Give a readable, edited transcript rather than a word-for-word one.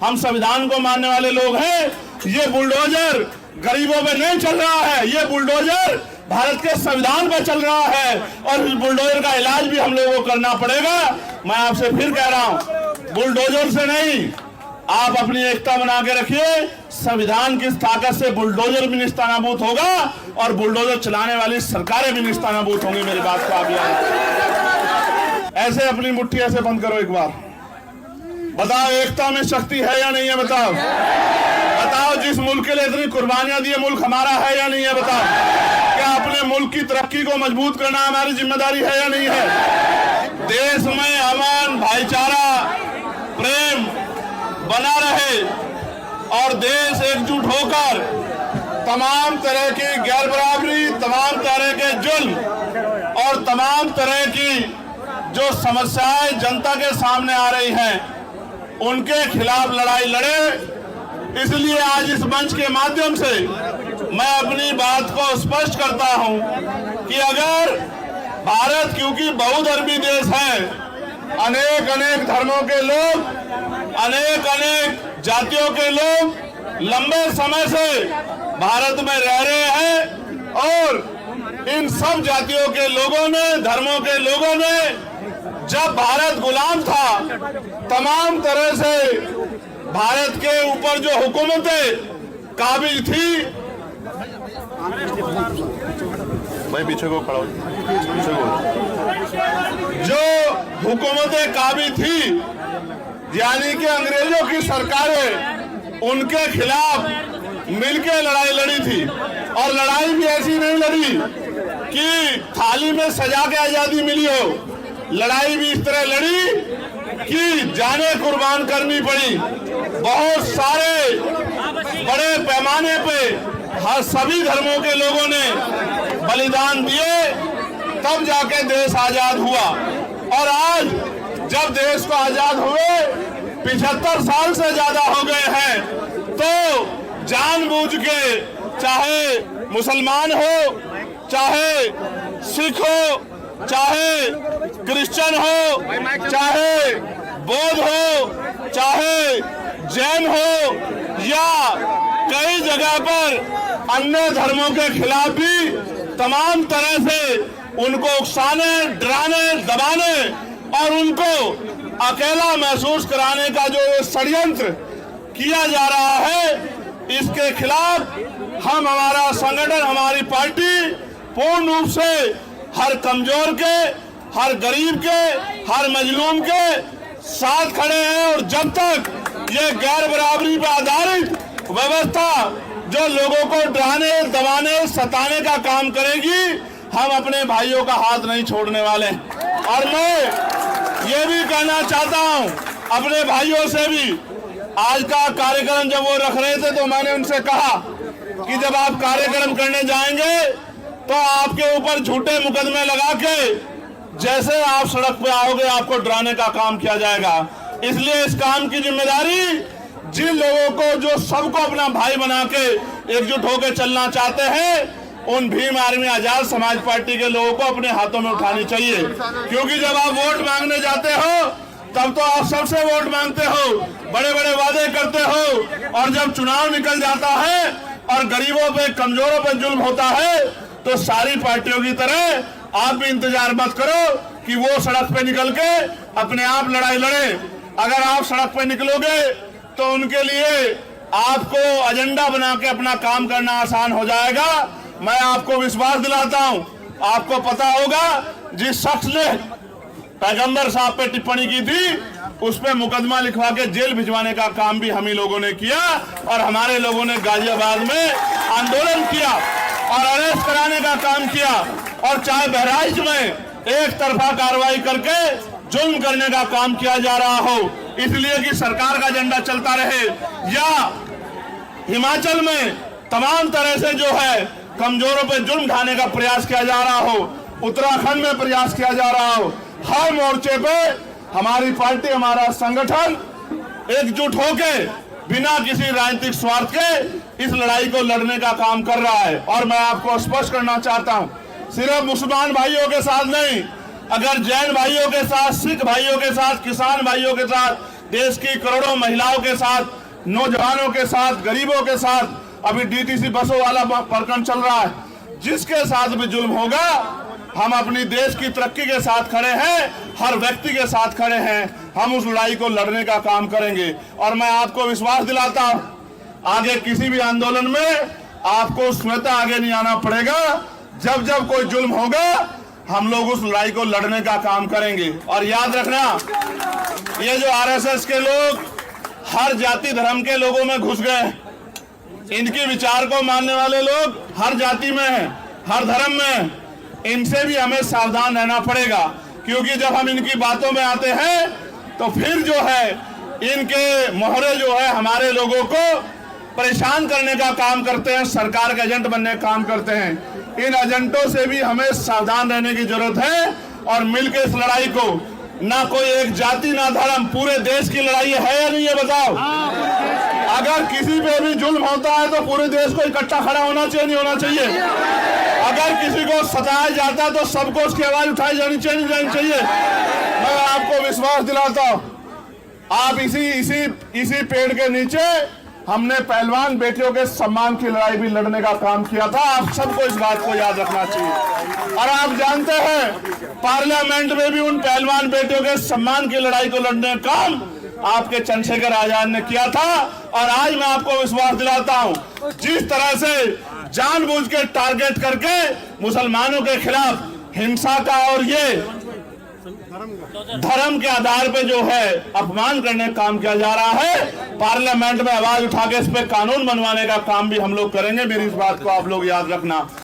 हम संविधान को मानने वाले लोग हैं। ये बुलडोजर गरीबों पे नहीं चल रहा है, ये बुलडोजर भारत के संविधान पर चल रहा है और इस बुलडोजर का इलाज भी हम लोगों को करना पड़ेगा। मैं आपसे फिर कह रहा हूं, बुलडोजर से नहीं, आप अपनी एकता बना के रखिए। संविधान की ताकत से बुलडोजर भी निस्तानाबूद होगा और बुलडोजर चलाने वाली सरकारें भी निस्तानाबूद होंगी। मेरी बात को आप याद, ऐसे अपनी मुट्ठी ऐसे बंद करो एक बार, बताओ एकता में शक्ति है या नहीं है? बताओ बताओ, जिस मुल्क के लिए इतनी कुर्बानियां दी, मुल्क हमारा है या नहीं है? बताओ, क्या अपने मुल्क की तरक्की को मजबूत करना हमारी जिम्मेदारी है या नहीं है? देश में अमन, भाईचारा, प्रेम बना रहे और देश एकजुट होकर तमाम तरह की गैर बराबरी, तमाम तरह के जुल्म और तमाम तरह की जो समस्याएं जनता के सामने आ रही हैं, उनके खिलाफ लड़ाई लड़े। इसलिए आज इस मंच के माध्यम से मैं अपनी बात को स्पष्ट करता हूं कि अगर भारत, क्योंकि बहुधर्मी देश है, अनेक अनेक धर्मों के लोग, अनेक अनेक जातियों के लोग लंबे समय से भारत में रह रहे हैं और इन सब जातियों के लोगों ने, धर्मों के लोगों ने, जब भारत गुलाम था, तमाम तरह से भारत के ऊपर जो हुकूमतें काबिज थी, भाई पीछे को खड़ा हो, पीछे को, जो हुकूमतें काबिज थी, यानी कि अंग्रेजों की सरकारें, उनके खिलाफ मिलकर लड़ाई लड़ी थी। और लड़ाई भी ऐसी नहीं लड़ी कि थाली में सजा के आजादी मिली हो, लड़ाई भी इस तरह लड़ी कि जाने कुर्बान करनी पड़ी। बहुत सारे बड़े पैमाने पे हर सभी धर्मों के लोगों ने बलिदान दिए, तब जाके देश आजाद हुआ। और आज जब देश को आजाद हुए 75 साल से ज्यादा हो गए हैं, तो जानबूझ के, चाहे मुसलमान हो, चाहे सिख हो, चाहे क्रिश्चियन हो, चाहे बौद्ध हो, चाहे जैन हो, या कई जगह पर अन्य धर्मों के खिलाफ भी तमाम तरह से उनको उकसाने, डराने, दबाने और उनको अकेला महसूस कराने का जो षड्यंत्र किया जा रहा है, इसके खिलाफ हम, हमारा संगठन, हमारी पार्टी पूर्ण रूप से हर कमजोर के, हर गरीब के, हर मजलूम के साथ खड़े हैं। और जब तक ये गैर बराबरी पर आधारित व्यवस्था जो लोगों को डराने, दबाने, सताने का काम करेगी, हम अपने भाइयों का हाथ नहीं छोड़ने वाले। और मैं ये भी कहना चाहता हूं अपने भाइयों से भी, आज का कार्यक्रम जब वो रख रहे थे तो मैंने उनसे कहा कि जब आप कार्यक्रम करने जाएंगे तो आपके ऊपर झूठे मुकदमे लगा के जैसे आप सड़क पे आओगे आपको डराने का काम किया जाएगा। इसलिए इस काम की जिम्मेदारी जिन लोगों को, जो सबको अपना भाई बना के एकजुट होकर चलना चाहते हैं, उन भीम आर्मी आजाद समाज पार्टी के लोगों को अपने हाथों में उठानी चाहिए। क्योंकि जब आप वोट मांगने जाते हो तब तो आप सबसे वोट मांगते हो, बड़े बड़े वादे करते हो, और जब चुनाव निकल जाता है और गरीबों पे, कमजोरों पे जुल्म होता है, तो सारी पार्टियों की तरह आप भी इंतजार मत करो कि वो सड़क पे निकल के अपने आप लड़ाई लड़े। अगर आप सड़क पे निकलोगे तो उनके लिए आपको एजेंडा बना के अपना काम करना आसान हो जाएगा। मैं आपको विश्वास दिलाता हूं, आपको पता होगा जिस शख्स ने पैगंबर साहब पे टिप्पणी की थी, उस पे मुकदमा लिखवा के जेल भिजवाने का काम भी हम ही लोगों ने किया। और हमारे लोगों ने गाजियाबाद में आंदोलन किया और अरेस्ट कराने का काम किया। और चाहे बहराइच में एक तरफा कार्रवाई करके जुल्म करने का काम किया जा रहा हो, इसलिए कि सरकार का एजेंडा चलता रहे, या हिमाचल में तमाम तरह से जो है कमजोरों पे जुल्म ढाने का प्रयास किया जा रहा हो, उत्तराखंड में प्रयास किया जा रहा हो, हर मोर्चे पे हमारी पार्टी, हमारा संगठन एकजुट होके बिना किसी राजनीतिक स्वार्थ के इस लड़ाई को लड़ने का काम कर रहा है। और मैं आपको स्पष्ट करना चाहता हूं, सिर्फ मुसलमान भाइयों के साथ नहीं, अगर जैन भाइयों के साथ, सिख भाइयों के साथ, किसान भाइयों के साथ, देश की करोड़ों महिलाओं के साथ, नौजवानों के साथ, गरीबों के साथ अभी डीटीसी बसों वाला प्रकरण चल रहा है। जिसके साथ भी जुल्म होगा, हम अपनी देश की तरक्की के साथ खड़े हैं, हर व्यक्ति के साथ खड़े हैं। हम उस लड़ाई को लड़ने का काम करेंगे और मैं आपको विश्वास दिलाता हूं, आगे किसी भी आंदोलन में आपको स्वतः आगे नहीं आना पड़ेगा। जब जब कोई जुल्म होगा, हम लोग उस लड़ाई को लड़ने का काम करेंगे। और याद रखना, ये जो आरएसएस के लोग हर जाति धर्म के लोगों में घुस गए, इनके विचार को मानने वाले लोग हर जाति में हैं, हर धर्म में हैं। इनसे भी हमें सावधान रहना पड़ेगा, क्योंकि जब हम इनकी बातों में आते हैं तो फिर जो है इनके मोहरे जो है हमारे लोगों को परेशान करने का काम करते हैं, सरकार के एजेंट बनने का काम करते हैं। इन एजेंटों से भी हमें सावधान रहने की जरूरत है और मिलकर इस लड़ाई को, ना कोई एक जाति ना धर्म, पूरे देश की लड़ाई है या नहीं है बताओ। अगर किसी पे भी जुल्म होता है तो पूरे देश को इकट्ठा खड़ा होना चाहिए, नहीं होना चाहिए। अगर किसी को सताया जाता है तो सबको उसकी आवाज उठाई जानी चाहिए, नहीं जानी चाहिए। मैं आपको विश्वास दिलाता हूं, आप इसी पेड़ के नीचे हमने पहलवान बेटियों के सम्मान की लड़ाई भी लड़ने का काम किया था। आप सबको इस बात को याद रखना चाहिए। और आप जानते हैं, पार्लियामेंट में भी उन पहलवान बेटियों के सम्मान की लड़ाई को लड़ने का काम आपके चंद्रशेखर आजाद ने किया था। और आज मैं आपको विश्वास दिलाता हूं, जिस तरह से जानबूझ के टारगेट करके मुसलमानों के खिलाफ हिंसा का और ये धर्म के आधार पे जो है अपमान करने का काम किया जा रहा है, पार्लियामेंट में आवाज उठा के इस पे कानून बनवाने का काम भी हम लोग करेंगे। मेरी इस बात को आप लोग याद रखना।